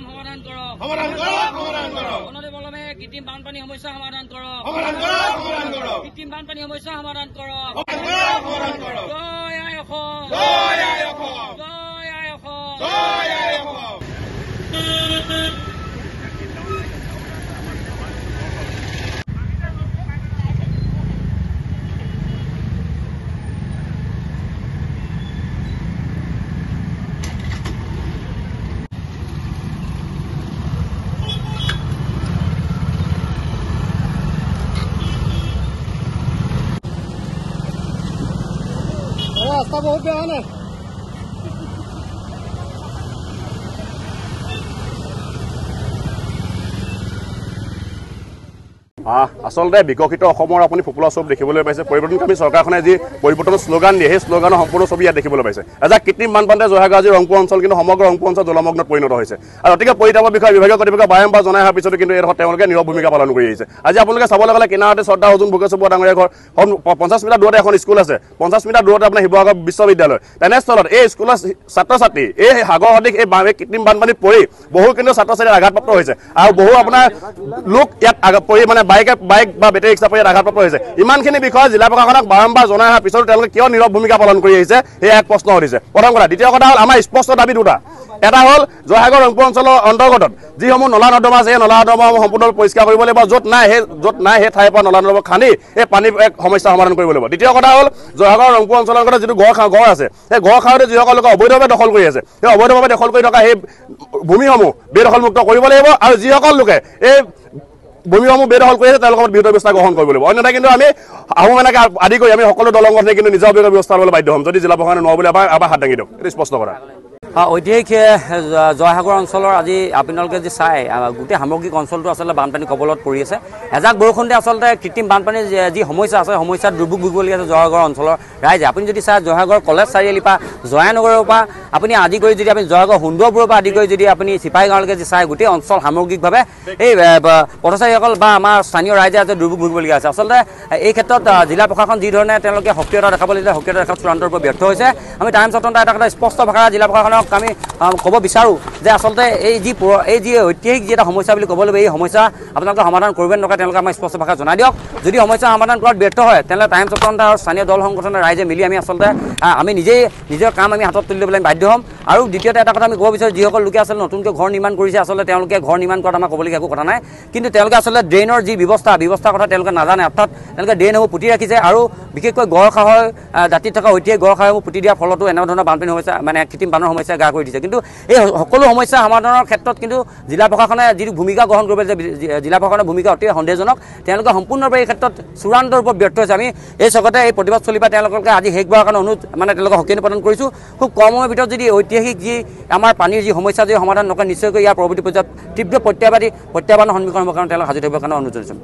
কাম সমাধান কৰক অনতি পলমে কৃত্ৰিম বানপানী সমস্যা সমাধান কৰক কৃত্ৰিম বানপানী সমস্যা সমাধান কৰক জয় আই অসম জয় আই অসম জয় আই অসম জয় আই অসম रास्ता बहुत बेहाल है। আচলতে বিকশিত অসমৰ আপুনি ফুপুলা ছবি দেখিবলৈ পাইছে। পৰিৱৰ্তনকামী চৰকাৰখনে যি পৰিৱৰ্তনৰ শ্লোগান দিয়ে সেই শ্লোগানৰ সম্পূৰ্ণ ছবি ইয়াত দেখিবলৈ পাইছে। এজাক কৃত্ৰিম বানপানীতে জয়সাগৰ আজি ৰংপুৰ অঞ্চল কিন্তু সমগ্ৰ ৰংপুৰ অঞ্চল জলমগ্নত পৰিণত হৈছে। আৰু অতিকে পৰিতাপৰ বিষয়ে বিভাগীয় কৰ্তৃপক্ষক বাৰম্বাৰ জনাই অহাৰ পিছতো কিন্তু এই তেওঁলোকে নীৰৱ ভূমিকা পালন কৰি আহিছে। আজি আপোনালোকে চাবলৈ গ'লে কিনাৰতে শ্ৰদ্ধা অৰ্জুন ভোগেশ্বৰবৰুৱা ডাঙৰীয়া ঘৰ 50 মিটাৰ দূৰতে এখন স্কুল আছে, 50 মিটাৰ দূৰতে আপোনাৰ শিৱসাগৰ বিশ্ববিদ্যালয়। তেনেস্থলত এই স্কুলৰ ছাত্ৰ ছাত্ৰী এই সাগৰ সদৃশ এই কৃত্ৰিম বানপানীত পৰি বহু কিন্তু ছাত্ৰ ছাত্ৰী আঘাতপ্ৰাপ্ত হৈছে আৰু বহু আপোনাৰ লোক ইয়াত পৰি মানে বাইক বা বেটেৰী ৰিক্সা পৰি আঘাতপ্ৰাপ্ত হৈছে। ইমানখিনি বিষয়ে জিলা প্ৰশাসনক বাৰম্বাৰ জনাই অহাৰ পিছতো তেওঁলোকে কিয় নীৰৱ ভূমিকা পালন কৰি আহিছে সেয়া এক প্ৰশ্ন উঠিছে। প্ৰথম কথা। দ্বিতীয় কথা হ'ল আমাৰ স্পষ্ট দাবী দুটা। এটা হ'ল জয়সাগৰ ৰংপুৰ অঞ্চলৰ অন্তৰ্গত যিসমূহ নলা নৰ্দমা আছে সেই নলা নৰ্দমাসমূহ সম্পূৰ্ণ পৰিষ্কাৰ কৰিব লাগিব। য'ত নাই সেই ঠাইৰ পৰা নলা নৰ্দমা খান্দি এই পানীৰ এক সমস্যা সমাধান কৰিব লাগিব। দ্বিতীয় কথা হ'ল জয়সাগৰ ৰংপুৰ অঞ্চলৰ অন্তৰ্গত যিটো গড় আছে সেই গড় খাওঁতে যিসকল লোকে অবৈধভাৱে দখল কৰি আছে সেই অবৈধভাৱে দখল কৰি থকা সেই ভূমিসমূহ বেদখলমুক্ত কৰিব লাগিব আৰু যিসকল লোকে এই ভূমিসমূহ বেদখল কৰি আছে তেওঁলোকৰ বিহিত ব্যৱস্থা গ্ৰহণ কৰিব লাগিব। অন্যথা কিন্তু আমি আহোম এনেকৈ আদি কৰি আমি সকলো দলং গঠনে কিন্তু নিজৰ ব্যৱস্থা ল'বলৈ বাধ্য হ'ম যদি জিলা প্ৰশাসনে নোৱাৰো বুলি এবাৰ হাত দাঙি দিয়ক। এইটো স্পষ্ট কৰা। ঐতিহাসিক জয়সাগৰ অঞ্চলৰ আজি আপোনালোকে যি চাই গোটেই সামগ্ৰিক অঞ্চলটো আচলতে বানপানী কবলত পৰি আছে। এজাক বৰষুণতে আচলতে কৃত্ৰিম বানপানীৰ যি সমস্যা আছে সমস্যাত দুৰ্ভোগ ভুগিবলগীয়া আছে জয়সাগৰ অঞ্চলৰ ৰাইজে। আপুনি যদি চাই জয়সাগৰ কলেজ চাৰিআলিৰ পৰা জয়ানগৰৰ পৰা আপুনি আদি কৰি যদি আপুনি জয়সাগৰ সুন্দৰপুৰৰ পৰা আদি কৰি যদি আপুনি চিপাহী গাঁৱলৈকে যি চাই গোটেই অঞ্চল সামগ্ৰিকভাৱে এই পথচাৰীসকল বা আমাৰ স্থানীয় ৰাইজে আজি দুৰ্ভোগ ভুগিবলগীয়া আছে। আচলতে এই ক্ষেত্ৰত জিলা প্ৰশাসন যি ধৰণে তেওঁলোকে সক্ৰিয়তা দেখাব লাগিছিলে সক্ৰিয়তা দেখাত চূড়ান্তৰ পৰা ব্যৰ্থ হৈছে। আমি টাইমছ অত্যন্ত এটা কথা স্পষ্ট ভাষাৰে জিলা প্ৰশাসনক আমি ক'ব বিচাৰোঁ যে আচলতে এই যি ঐতিহাসিক যি এটা সমস্যা বুলি ক'ব লাগিব এই সমস্যা আপোনালোকে সমাধান কৰিব নকৰে তেওঁলোকে আমাৰ স্পষ্ট ভাষা জনাই দিয়ক। যদি সমস্যা সমাধান কৰাত ব্যৰ্থ হয় তেনেহ'লে টাইমছ অত্যন্ত আৰু স্থানীয় দল সংগঠনৰ ৰাইজে মিলি আমি আচলতে আমি নিজৰ কাম আমি হাতত তুলি ল'বলৈ আমি বাধ্য হ'ম। আৰু দ্বিতীয়তে এটা কথা আমি ক'ব বিচাৰোঁ যিসকল লোকে আচলতে নতুনকৈ ঘৰ নিৰ্মাণ কৰিছে আচলতে তেওঁলোকে ঘৰ নিৰ্মাণ কৰাত আমাৰ ক'বলগীয়া একো কথা নাই। কিন্তু তেওঁলোকে আচলতে ড্ৰেইনৰ যি ব্যৱস্থাৰ কথা তেওঁলোকে নাজানে। অৰ্থাৎ তেওঁলোকে ড্ৰেইনসমূহ পুতি ৰাখিছে আৰু বিশেষকৈ গড়খাহৰ দাঁতিত থকা ঐতিহাসিক গড়খাহসমূহ পুতি দিয়াৰ ফলতো এনেধৰণৰ বানপানী সমস্যা মানে কৃত্ৰিম বানৰ সমস্যাই গা কৰি দিছে। কিন্তু এই সকলো সমস্যা সমাধানৰ ক্ষেত্ৰত কিন্তু জিলা প্ৰশাসনে যিটো ভূমিকা গ্ৰহণ কৰিব যে জিলা প্ৰশাসনৰ ভূমিকা অতি সন্দেহজনক। তেওঁলোকে সম্পূৰ্ণৰূপে এই ক্ষেত্ৰত চূড়ান্তৰ ৰূপত ব্যৰ্থ হৈছে। আমি এই চকতে এই প্ৰতিবাদস্থলীৰ পৰা তেওঁলোকে আজি শেষ হোৱাৰ কাৰণে তেওঁলোকক সক্ৰিয় প্ৰদান কৰিছোঁ। খুব কম সময়ৰ ভিতৰত যদি ঐতিহাসিক যি আমাৰ পানীৰ যি সমস্যা যদি সমাধান নকৰে নিশ্চয়কৈ ইয়াৰ পৰৱৰ্তী পৰ্যায়ত তীব্ৰ প্ৰত্যাহ্বানৰ সন্মুখীন হ'বৰ কাৰণে তেওঁলোক সাজু থাকিবৰ কাৰণে অনুৰোধ জনাইছোঁ।